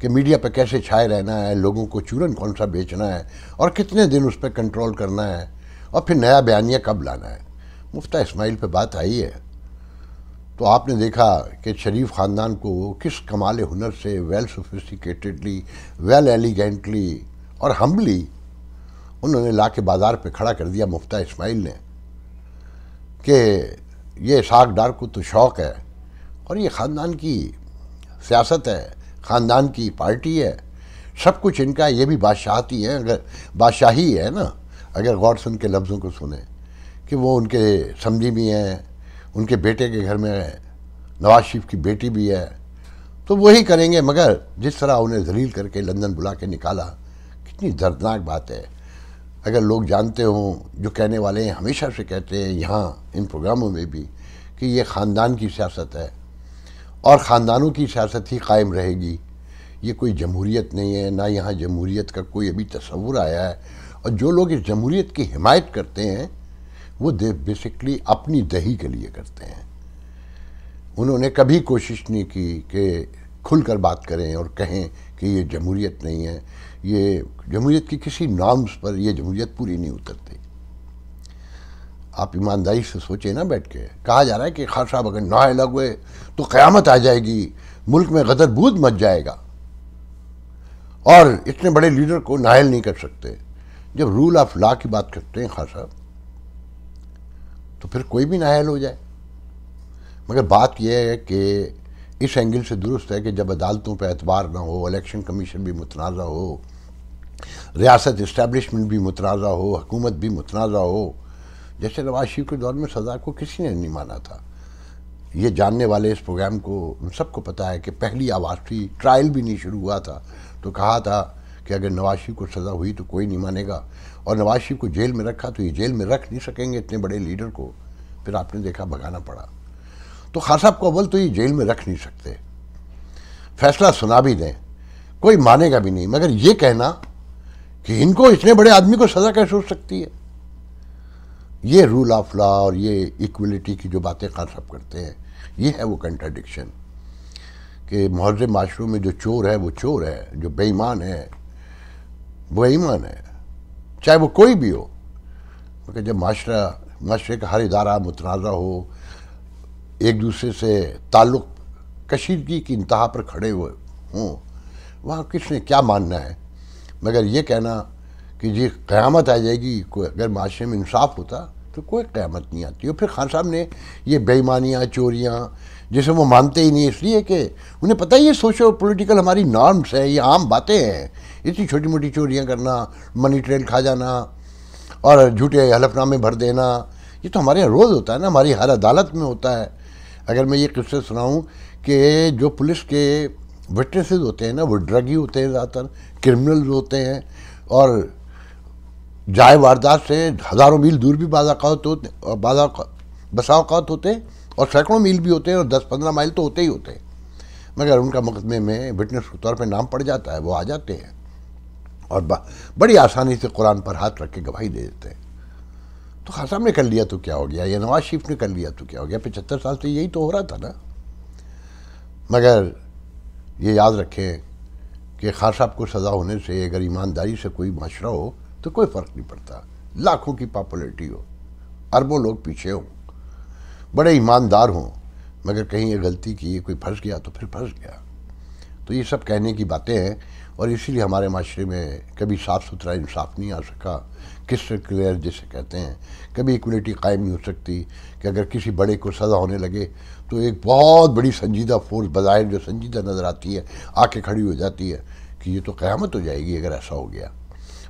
کہ میڈیا پہ کیسے چھائے رہنا ہے، لوگوں کو چورن کون سا بیچنا ہے اور کتنے دن اس پہ کنٹرول کرنا ہے، اور پھر نیا بیانیہ کب لانا ہے۔ مفتیٰ اسماعیل پہ بات آئی ہے تو آپ نے دیکھا کہ شریف خاندان کو کس کمال ہنر سے ویل سوفسٹیکیٹڈلی، ویل ایلیگینٹلی اور ہمبلی انہوں نے لا کے بازار پہ کھڑا کر دیا مفتیٰ اسماعیل نے، کہ یہ اسحاق ڈار کو تو شوق ہے اور یہ خاندان کی سیاست ہے، خاندان کی پارٹی ہے، سب کچھ ان کا، یہ بھی بادشاہتی ہے، اگر بادشاہی ہے نا، اگر غور سے ان کے لفظوں کو سنیں کہ وہ ان کے سمجھی بھی ہیں، ان کے بیٹے کے گھر میں نواز شریف کی بیٹی بھی ہے، تو وہی کریں گے، مگر جس طرح انہیں ذلیل کر کے لندن بلا کے نکالا، کتنی دردناک بات ہے۔ اگر لوگ جانتے ہوں، جو کہنے والے ہیں ہمیشہ سے کہتے ہیں یہاں ان پروگراموں میں بھی، کہ یہ خاندان کی سیاست ہے اور خاندانوں کی سیاست ہی قائم رہے گی، یہ کوئی جمہوریت نہیں ہے، نہ یہاں جمہوریت کا کوئی ابھی تصور آیا ہے، اور جو لوگ اس جمہوریت کی حمایت کرتے ہیں وہ بیسکلی اپنی دہی کے لیے کرتے ہیں۔ انہوں نے کبھی کوشش نہیں کی کہ کھل کر بات کریں اور کہیں کہ یہ جمہوریت نہیں ہے، یہ جمہوریت کی کسی نارمز پر یہ جمہوریت پوری نہیں اترتی۔ آپ ایمانداری سے سوچیں نا بیٹھ کے، کہا جا رہا ہے کہ خان صاحب اگر نااہل ہوئے تو قیامت آ جائے گی، ملک میں غدر بود مچ جائے گا، اور اتنے بڑے لیڈر کو نااہل نہیں کر سکتے۔ جب رول آف لا کی بات کرتے ہیں خان صاحب تو پھر کوئی بھی نااہل ہو جائے، مگر بات یہ ہے کہ اس اینگل سے درست ہے کہ جب عدالتوں پہ اعتبار نہ ہو، الیکشن کمیشن بھی متنازع ہو، ریاست اسٹیبلشمنٹ بھی متنازع ہو، حکومت بھی متنازع ہو، جیسے نواز شریف کے دور میں سزا کو کسی نے نہیں مانا تھا۔ یہ جاننے والے اس پروگرام کو ان سب کو پتہ ہے کہ پہلی آواز تھی، ٹرائل بھی نہیں شروع ہوا تھا تو کہا تھا کہ اگر نواز شریف کو سزا ہوئی تو کوئی نہیں مانے گا، اور نواز شریف کو جیل میں رکھا تو یہ جیل میں رکھ نہیں سکیں گے اتنے بڑے لیڈر کو، پھر آپ نے دیکھا بھگانا پڑا۔ تو خان صاحب کو اول تو یہ جیل میں رکھ نہیں سکتے، فیصلہ سنا بھی دیں کوئی مانے گا بھی نہیں، مگر یہ کہنا کہ ان کو اتنے بڑے آدمی کو سزا کیسے ہو سکتی ہے، یہ رول آف لا اور یہ ایکویلٹی کی جو باتیں خان صاحب کرتے ہیں، یہ ہے وہ کنٹراڈکشن کہ مہذب معاشروں میں جو چور ہے وہ چور ہے، جو بے ایمان ہے وہ بے ایمان ہے، چاہے وہ کوئی بھی ہو، کیونکہ جب معاشرے کا ہر ادارہ متنازع ہو، ایک دوسرے سے تعلق کشیدگی کی انتہا پر کھڑے ہوئے ہوں، وہاں کس نے کیا ماننا ہے، مگر یہ کہنا کہ جی قیامت آ جائے گی، اگر معاشرے میں انصاف ہوتا تو کوئی قیامت نہیں آتی۔ اور پھر خان صاحب نے یہ بے ایمانیاں، چوریاں، جسے وہ مانتے ہی نہیں، اس لیے کہ انہیں پتہ ہی یہ سوشو پولیٹیکل ہماری نارمس ہے، یہ عام باتیں ہیں، اتنی چھوٹی موٹی چوریاں کرنا، منی ٹریل کھا جانا اور جھوٹے حلف نامے بھر دینا، یہ تو ہمارے یہاں روز ہوتا ہے نا، ہماری ہر عدالت میں ہوتا ہے۔ اگر میں یہ قصے سناؤں کہ جو پولیس کے وٹنسز ہوتے ہیں نا وہ ڈرگی ہوتے ہیں، زیادہ تر کرمنلز ہوتے ہیں، اور جائے واردات سے ہزاروں میل دور بھی بسا اوقات ہوتے ہیں، اور سینکڑوں میل بھی ہوتے ہیں، اور 10-15 مائل تو ہوتے ہی ہوتے ہیں، مگر ان کا مقدمے میں وٹنس کے طور پہ نام پڑ جاتا ہے، وہ آ جاتے ہیں اور بڑی آسانی سے قرآن پر ہاتھ رکھ کے گواہی دے دیتے ہیں۔ تو خان صاحب نے کر لیا تو کیا ہو گیا، یا نواز شریف نے کر لیا تو کیا ہو گیا، 75 سال سے یہی تو ہو رہا تھا نا۔ مگر یہ یاد رکھیں کہ خان صاحب کو سزا ہونے سے اگر ایمانداری سے کوئی معاشرہ ہو تو کوئی فرق نہیں پڑتا، لاکھوں کی پاپولیٹی ہو، اربوں لوگ پیچھے ہوں، بڑے ایماندار ہوں، مگر کہیں یہ غلطی کی، کوئی پھنس گیا تو پھر پھنس گیا۔ تو یہ سب کہنے کی باتیں ہیں، اور اسی لیے ہمارے معاشرے میں کبھی صاف ستھرا انصاف نہیں آ سکا، کرسٹل کلیئر جسے کہتے ہیں، کبھی ایکولیٹی قائم نہیں ہو سکتی کہ اگر کسی بڑے کو سزا ہونے لگے تو ایک بہت بڑی سنجیدہ فورس بظاہر جو سنجیدہ نظر آتی ہے آ کے کھڑی ہو جاتی ہے کہ یہ تو قیامت ہو جائے گی اگر ایسا ہو گیا،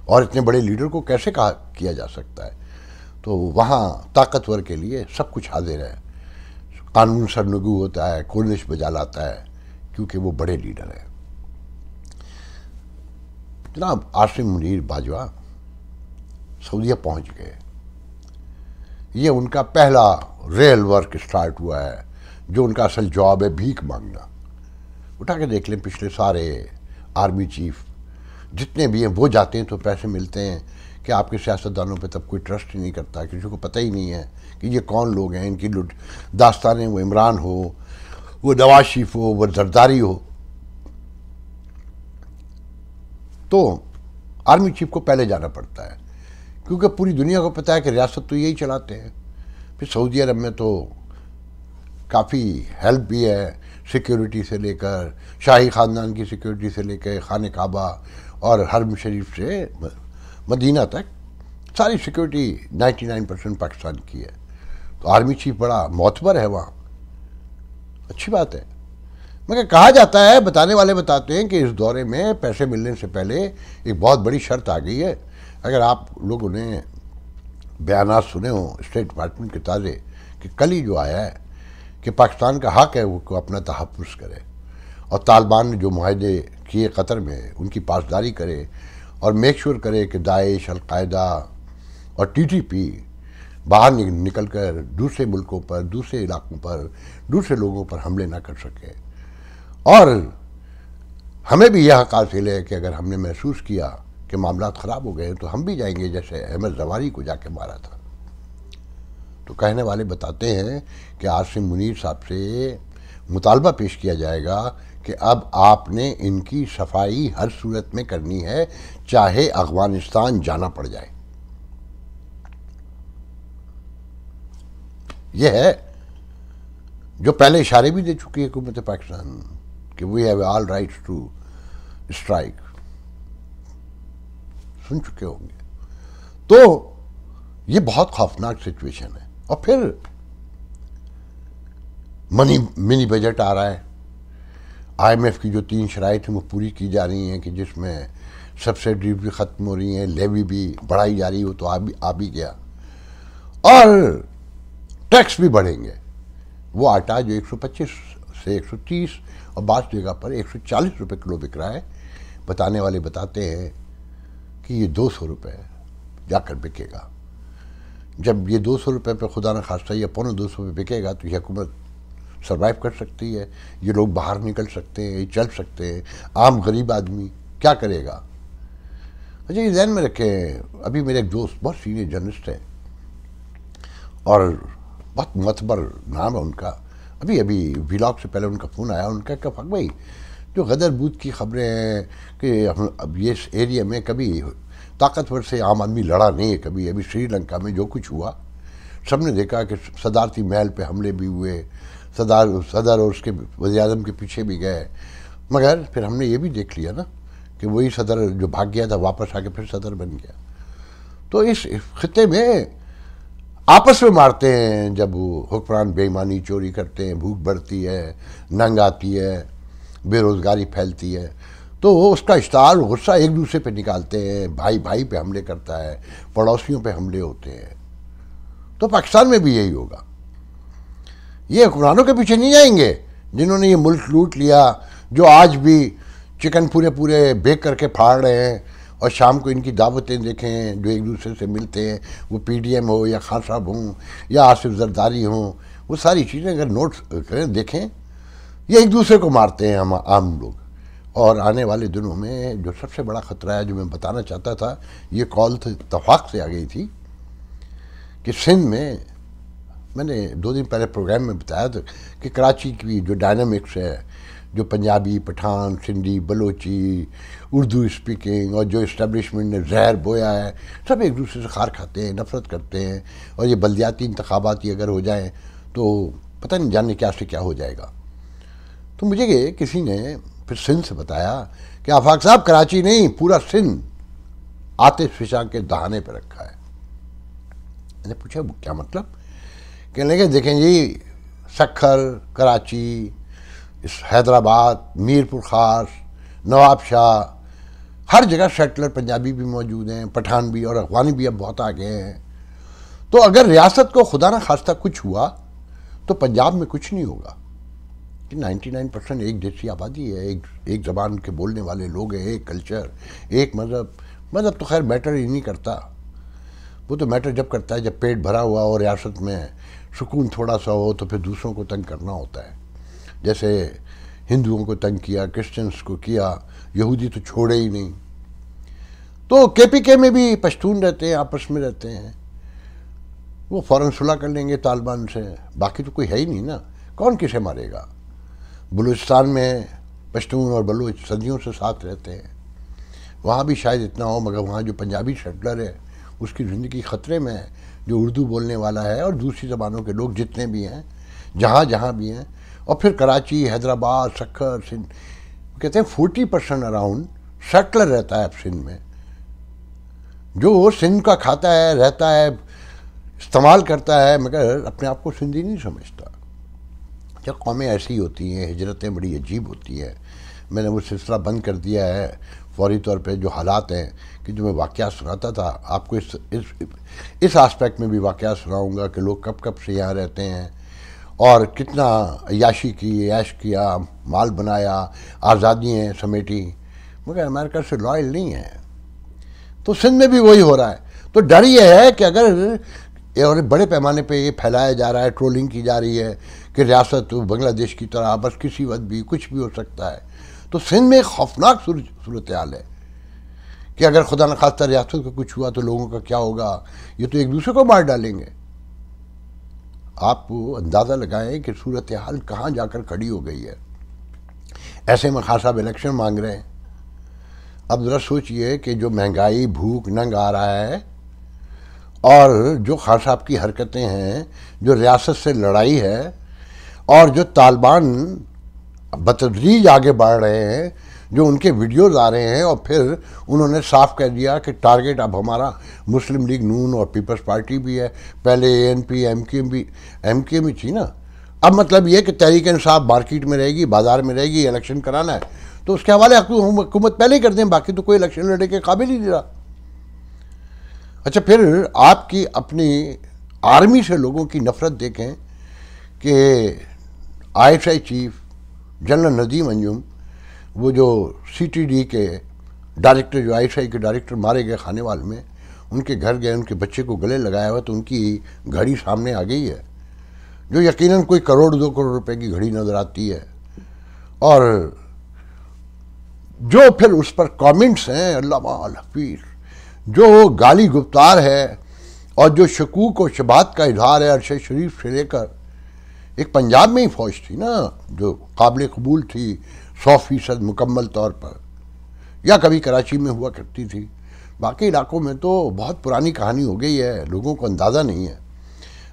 اور اتنے بڑے لیڈر کو کیسے کیا جا سکتا ہے۔ تو وہاں طاقتور کے لیے سب کچھ حاضر ہے، قانون سرنگو ہوتا ہے، کورنش بجا لاتا ہے، کیونکہ وہ بڑے لیڈر ہیں۔ جناب عاصم منیر باجوہ سعودیہ پہنچ گئے، یہ ان کا پہلا ریل ورک سٹارٹ ہوا ہے، جو ان کا اصل جاب ہے بھیک مانگنا۔ اٹھا کے دیکھ لیں پچھلے سارے آرمی چیف جتنے بھی ہیں وہ جاتے ہیں تو پیسے ملتے ہیں کہ آپ کے سیاستدانوں پہ تب کوئی ٹرسٹ ہی نہیں کرتا، کسی کو پتہ ہی نہیں ہے کہ یہ کون لوگ ہیں، ان کی داستانیں، وہ عمران ہو، وہ نواز شریف ہو، وہ زرداری ہو، تو آرمی چیف کو پہلے جانا پڑتا ہے، کیونکہ پوری دنیا کو پتہ ہے کہ ریاست تو یہی چلاتے ہیں. پھر سعودی عرب میں تو کافی ہیلپ بھی ہے، سیکیورٹی سے لے کر، شاہی خاندان کی سیکیورٹی سے لے کے خانہ کعبہ اور حرم شریف سے مدینہ تک ساری سیکیورٹی 99% پاکستان کی ہے. تو آرمی چیف بڑا معتبر ہے وہاں، اچھی بات ہے. مگر کہا جاتا ہے، بتانے والے بتاتے ہیں کہ اس دورے میں پیسے ملنے سے پہلے ایک بہت بڑی شرط آ گئی ہے. اگر آپ لوگوں نے بیانات سنے ہوں اسٹیٹ ڈپارٹمنٹ کے تازے، کہ کل ہی جو آیا ہے کہ پاکستان کا حق ہے وہ کو اپنا تحفظ کرے، اور طالبان نے جو معاہدے کیے قطر میں ان کی پاسداری کرے، اور میک شور کرے کہ داعش، القاعدہ اور TTP باہر نکل کر دوسرے ملکوں پر، دوسرے علاقوں پر، دوسرے لوگوں پر حملے نہ کر سکے. اور ہمیں بھی یہ حق حاصل ہے کہ اگر ہم نے محسوس کیا کہ معاملات خراب ہو گئے تو ہم بھی جائیں گے، جیسے احمد زواری کو جا کے مارا تھا. تو کہنے والے بتاتے ہیں کہ عاصم منیر صاحب سے مطالبہ پیش کیا جائے گا کہ اب آپ نے ان کی صفائی ہر صورت میں کرنی ہے، چاہے افغانستان جانا پڑ جائے. یہ ہے جو پہلے اشارے بھی دے چکی ہے حکومت پاکستان کہ we have all rights to strike, سن چکے ہوں گے. تو یہ بہت خوفناک سچویشن ہے. اور پھر منی بجٹ آ رہا ہے. IMF کی جو 3 شرائط ہیں وہ پوری کی جا رہی ہیں، کہ جس میں سبسڈیز بھی ختم ہو رہی ہیں، لیوی بھی بڑھائی جا رہی ہے، وہ تو آ بھی گیا، اور ٹیکس بھی بڑھیں گے. وہ آٹا جو 125 سے 130 اور بعض جگہ پر 140 روپے کلو بک رہا ہے، بتانے والے بتاتے ہیں کہ یہ 200 روپے جا کر بکے گا. جب یہ 200 روپے پہ خدا نہ خواستہ یا 250 پہ بکے گا تو یہ حکومت سروائیو کر سکتی ہے، یہ لوگ باہر نکل سکتے ہیں، یہ چل سکتے ہیں. عام غریب آدمی کیا کرے گا؟ اچھا، یہ ذہن میں رکھیں. ابھی میرے ایک دوست بہت سینئر جرنلسٹ ہیں اور بہت معتبر نام ہے ان کا. ابھی ویلاگ سے پہلے ان کا فون آیا، ان کا کہ فق بھائی جو غدر بودھ کی خبریں ہیں کہ اب یہ اس ایریا میں کبھی طاقتور سے عام آدمی لڑا نہیں ہے کبھی. ابھی سری لنکا میں جو کچھ ہوا سب نے دیکھا کہ صدارتی محل پہ حملے بھی ہوئے، صدر اور اس کے وزیر اعظم کے پیچھے بھی گئے، مگر پھر ہم نے یہ بھی دیکھ لیا نا کہ وہی صدر جو بھاگ گیا تھا واپس آ کے پھر صدر بن گیا. تو اس خطے میں آپس میں مارتے ہیں جب حکمران بے ایمانی چوری کرتے ہیں، بھوک بڑھتی ہے، ننگ آتی ہے، بے روزگاری پھیلتی ہے، تو وہ اس کا اشتعال غصہ ایک دوسرے پہ نکالتے ہیں. بھائی پہ حملے کرتا ہے، پڑوسیوں پہ حملے ہوتے ہیں. تو پاکستان میں بھی یہی ہوگا. یہ حکمرانوں کے پیچھے نہیں جائیں گے جنہوں نے یہ ملک لوٹ لیا، جو آج بھی چکن پورے بیک کر کے پھاڑ رہے ہیں، اور شام کو ان کی دعوتیں دیکھیں جو ایک دوسرے سے ملتے ہیں، وہ PDM ہو یا خان صاحب ہوں یا آصف زرداری ہوں، وہ ساری چیزیں اگر نوٹ کریں دیکھیں، یہ ایک دوسرے کو مارتے ہیں ہم عام لوگ. اور آنے والے دنوں میں جو سب سے بڑا خطرہ ہے جو میں بتانا چاہتا تھا، یہ کال اتفاق سے آ گئی تھی کہ سندھ میں نے 2 دن پہلے پروگرام میں بتایا تھا کہ کراچی کی جو ڈائنامکس ہے، جو پنجابی، پٹھان، سندھی، بلوچی، اردو اسپیکنگ اور جو اسٹیبلشمنٹ نے زہر بویا ہے، سب ایک دوسرے سے خار کھاتے ہیں، نفرت کرتے ہیں. اور یہ بلدیاتی انتخابات اگر ہو جائیں تو پتہ نہیں جاننے کیا سے کیا ہو جائے گا. تو مجھے کسی نے پھر سندھ سے بتایا کہ آفاق صاحب کراچی نہیں، پورا سندھ آتش فشاں کے دہانے پہ رکھا ہے. میں نے پوچھا کیا مطلب؟ کہنے لگے دیکھیں جی، سکھر، کراچی، حیدرآباد، میرپور خاص، نواب شاہ، ہر جگہ سیٹلر پنجابی بھی موجود ہیں، پٹھان بھی، اور افغانی بھی اب بہت آگے ہیں. تو اگر ریاست کو خدا نہ خواستہ کچھ ہوا تو پنجاب میں کچھ نہیں ہوگا. 99% ایک جیسی آبادی ہے، ایک زبان کے بولنے والے لوگ ہیں، ایک کلچر، ایک مذہب تو خیر میٹر ہی نہیں کرتا. وہ تو میٹر جب کرتا ہے جب پیٹ بھرا ہوا اور ریاست میں سکون تھوڑا سا ہو تو پھر دوسروں کو تنگ کرنا ہوتا ہے. جیسے ہندوؤں کو تنگ کیا، کرسچنس کو کیا، یہودی تو چھوڑے ہی نہیں. تو KPK میں بھی پشتون رہتے ہیں، آپس میں رہتے ہیں، وہ فوراً صلح کر لیں گے طالبان سے. باقی تو کوئی ہے ہی نہیں نا، کون کسے مارے گا. بلوچستان میں پشتون اور بلوچ صدیوں سے ساتھ رہتے ہیں. وہاں بھی شاید اتنا ہو، مگر وہاں جو پنجابی سیٹلر ہے اس کی زندگی خطرے میں ہے، جو اردو بولنے والا ہے، اور دوسری زبانوں کے لوگ جتنے بھی ہیں جہاں بھی ہیں. اور پھر کراچی، حیدرآباد، سکھر، سندھ، کہتے ہیں 40% اراؤنڈ سیٹلر رہتا ہے اب سندھ میں، جو سندھ کا کھاتا ہے، رہتا ہے، استعمال کرتا ہے، مگر اپنے آپ کو سندھی نہیں سمجھتا. جب قومیں ایسی ہوتی ہیں، ہجرتیں بڑی عجیب ہوتی ہیں. میں نے وہ سلسلہ بند کر دیا ہے فوری طور پہ. جو حالات ہیں کہ جو میں واقعات سناتا تھا آپ کو اس آسپیکٹ میں بھی واقعات سناؤں گا کہ لوگ کب کب سے یہاں رہتے ہیں اور کتنا عیاشی کی، عیش کیا، مال بنایا، آزادیاں سمیٹی، مگر امریکہ سے لائل نہیں ہے. تو سندھ میں بھی وہی ہو رہا ہے. تو ڈر یہ ہے کہ اگر اور بڑے پیمانے پہ یہ پھیلایا جا رہا ہے، ٹرولنگ کی جا رہی ہے کہ ریاست بنگلہ دیش کی طرح بس کسی وقت بھی کچھ بھی ہو سکتا ہے. تو سندھ میں ایک خوفناک صورتحال ہے کہ اگر خدا نخواستہ ریاست کو کچھ ہوا تو لوگوں کا کیا ہوگا. یہ تو ایک دوسرے کو مار ڈالیں گے. آپ اندازہ لگائیں کہ صورتحال کہاں جا کر کھڑی ہو گئی ہے. ایسے میں خان صاحب الیکشن مانگ رہے ہیں. اب ذرا سوچئے کہ جو مہنگائی، بھوک، ننگ آ رہا ہے، اور جو خان صاحب کی حرکتیں ہیں، جو ریاست سے لڑائی ہے، اور جو طالبان بتدریج آگے بڑھ رہے ہیں، جو ان کے ویڈیوز آ رہے ہیں، اور پھر انہوں نے صاف کہہ دیا کہ ٹارگٹ اب ہمارا مسلم لیگ نون اور پیپلز پارٹی بھی ہے. پہلے ANP ایم کیو ایم تھی نا. اب مطلب یہ کہ تحریک انصاف مارکیٹ میں رہے گی، بازار میں رہے گی، الیکشن کرانا ہے تو اس کے حوالے حکومت پہلے ہی کر دیں، باقی تو کوئی الیکشن لڑنے کے قابل ہی نہیں رہا. اچھا، پھر آپ کی اپنی آرمی سے لوگوں کی نفرت دیکھیں کہ ISI چیف جنرل ندیم انجم، وہ جو CTD کے ڈائریکٹر، جو ISI کے ڈائریکٹر مارے گئے خانیوال میں، ان کے گھر گئے، ان کے بچے کو گلے لگایا ہوا، تو ان کی گھڑی سامنے آ گئی ہے جو یقیناً کوئی 1-2 کروڑ روپے کی گھڑی نظر آتی ہے. اور جو پھر اس پر کامنٹس ہیں، علامہ الحفیظ، جو گالی گفتار ہے، اور جو شکوک و شبہات کا اظہار ہے عرش شریف سے لے کر. ایک پنجاب میں ہی فوج تھی نا جو قابل قبول تھی 100% مکمل طور پر، یا کبھی کراچی میں ہوا کرتی تھی. باقی علاقوں میں تو بہت پرانی کہانی ہو گئی ہے، لوگوں کو اندازہ نہیں ہے.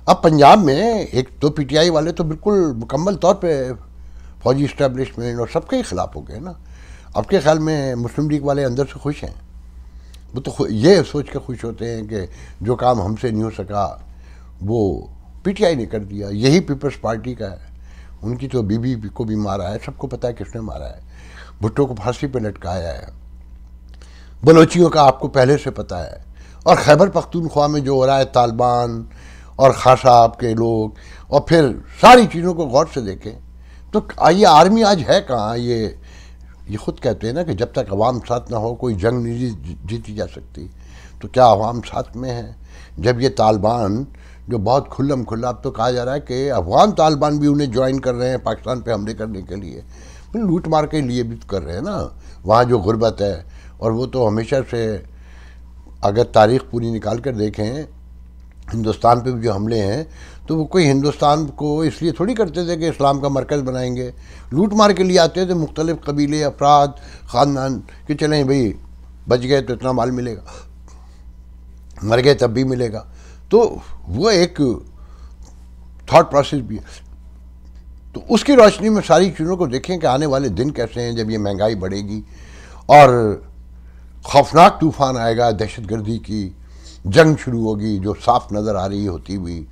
اب پنجاب میں ایک تو PTI والے تو بالکل مکمل طور پہ فوجی اسٹیبلشمنٹ اور سب کے ہی خلاف ہو گئے نا. آپ کے خیال میں مسلم لیگ والے اندر سے خوش ہیں؟ وہ تو یہ سوچ کے خوش ہوتے ہیں کہ جو کام ہم سے نہیں ہو سکا وہ PTI نے کر دیا. یہی پیپلز پارٹی کا ہے. ان کی تو بی کو بھی مارا ہے، سب کو پتہ ہے کس نے مارا ہے. بھٹو کو پھانسی پہ لٹکایا ہے. بلوچیوں کا آپ کو پہلے سے پتہ ہے. اور خیبر پختونخوا میں جو ہو رہا ہے، طالبان اور خان صاحب کے لوگ، اور پھر ساری چیزوں کو غور سے دیکھیں تو یہ آرمی آج ہے کہاں. یہ خود کہتے ہیں نا کہ جب تک عوام ساتھ نہ ہو کوئی جنگ نہیں جیتی جا سکتی. تو کیا عوام ساتھ میں ہے؟ جب یہ طالبان جو بہت کھلم کھلا، اب تو کہا جا رہا ہے کہ افغان طالبان بھی انہیں جوائن کر رہے ہیں پاکستان پہ حملے کرنے کے لیے، لوٹ مار کے لیے بھی کر رہے ہیں نا. وہاں جو غربت ہے، اور وہ تو ہمیشہ سے اگر تاریخ پوری نکال کر دیکھیں، ہندوستان پہ بھی جو حملے ہیں تو وہ کوئی ہندوستان کو اس لیے تھوڑی کرتے تھے کہ اسلام کا مرکز بنائیں گے. لوٹ مار کے لیے آتے تھے مختلف قبیلے، افراد، خاندان، کہ چلیں بھئی بچ گئے تو اتنا مال ملے گا، مر گئے تب بھی ملے گا. تو وہ ایک تھاٹ پروسیس بھی ہے. تو اس کی روشنی میں ساری چیزوں کو دیکھیں کہ آنے والے دن کیسے ہیں جب یہ مہنگائی بڑھے گی اور خوفناک طوفان آئے گا، دہشت گردی کی جنگ شروع ہوگی جو صاف نظر آ رہی ہوتی ہوئی،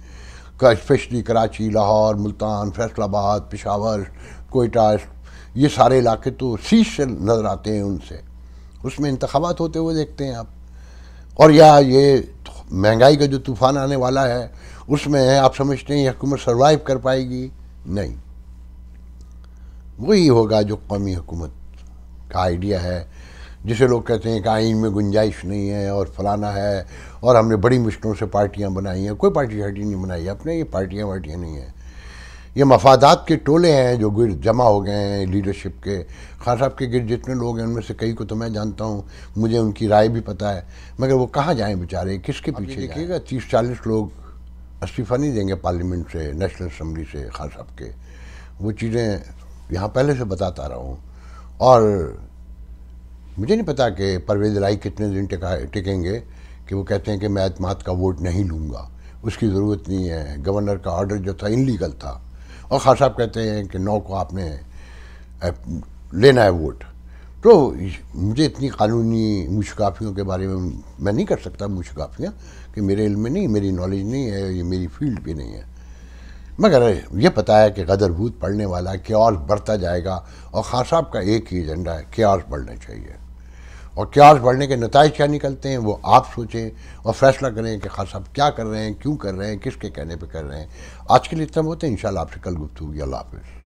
اسپیشلی کراچی، لاہور، ملتان، فیصل آباد، پشاور، کوئٹہ، یہ سارے علاقے تو سیج سے نظر آتے ہیں. ان سے اس میں انتخابات ہوتے ہوئے دیکھتے ہیں آپ. اور یا یہ مہنگائی کا جو طوفان آنے والا ہے اس میں آپ سمجھتے ہیں یہ حکومت سروائیو کر پائے گی؟ نہیں. وہی ہوگا جو قومی حکومت کا آئیڈیا ہے، جسے لوگ کہتے ہیں کہ آئین میں گنجائش نہیں ہے اور فلانا ہے، اور ہم نے بڑی مشکلوں سے پارٹیاں بنائی ہیں. کوئی پارٹی نہیں بنائی ہے اپنے. یہ پارٹیاں نہیں ہیں، یہ مفادات کے ٹولے ہیں جو گرد جمع ہو گئے ہیں لیڈرشپ کے. خان صاحب کے گرد جتنے لوگ ہیں ان میں سے کئی کو تو میں جانتا ہوں، مجھے ان کی رائے بھی پتہ ہے، مگر وہ کہاں جائیں بیچارے، کس کے پیچھے دیکھیے گا. 30-40 لوگ استعفیٰ نہیں دیں گے پارلیمنٹ سے، نیشنل اسمبلی سے خان صاحب کے. وہ چیزیں یہاں پہلے سے بتاتا رہا ہوں. اور مجھے نہیں پتا کہ پرویز الہی کتنے دن ٹکیں گے کہ وہ کہتے ہیں کہ میں اعتماد کا ووٹ نہیں لوں گا، اس کی ضرورت نہیں ہے، گورنر کا آرڈر جو تھا انلیگل تھا، اور خان صاحب کہتے ہیں کہ 9 کو آپ نے لینا ہے ووٹ۔ تو مجھے اتنی قانونی موشگافیوں کے بارے میں نہیں کر سکتا موشگافیاں، کہ میرے علم میں نہیں، میری نالج نہیں ہے، یہ میری فیلڈ بھی نہیں ہے، مگر یہ پتا ہے کہ غدر بھوت پڑھنے والا کیاس بڑھتا جائے گا، اور خان صاحب کا ایک ہی ایجنڈا ہے، کیاس بڑھنا چاہیے، اور کیاس بڑھنے کے نتائج کیا نکلتے ہیں وہ آپ سوچیں اور فیصلہ کریں کہ خان صاحب کیا کر رہے ہیں، کیوں کر رہے ہیں، کس کے کہنے پہ کر رہے ہیں۔ آج کے لیے اتنا بہت ہے، انشاءاللہ آپ سے کل گفتگو ہوگی۔ اللہ حافظ۔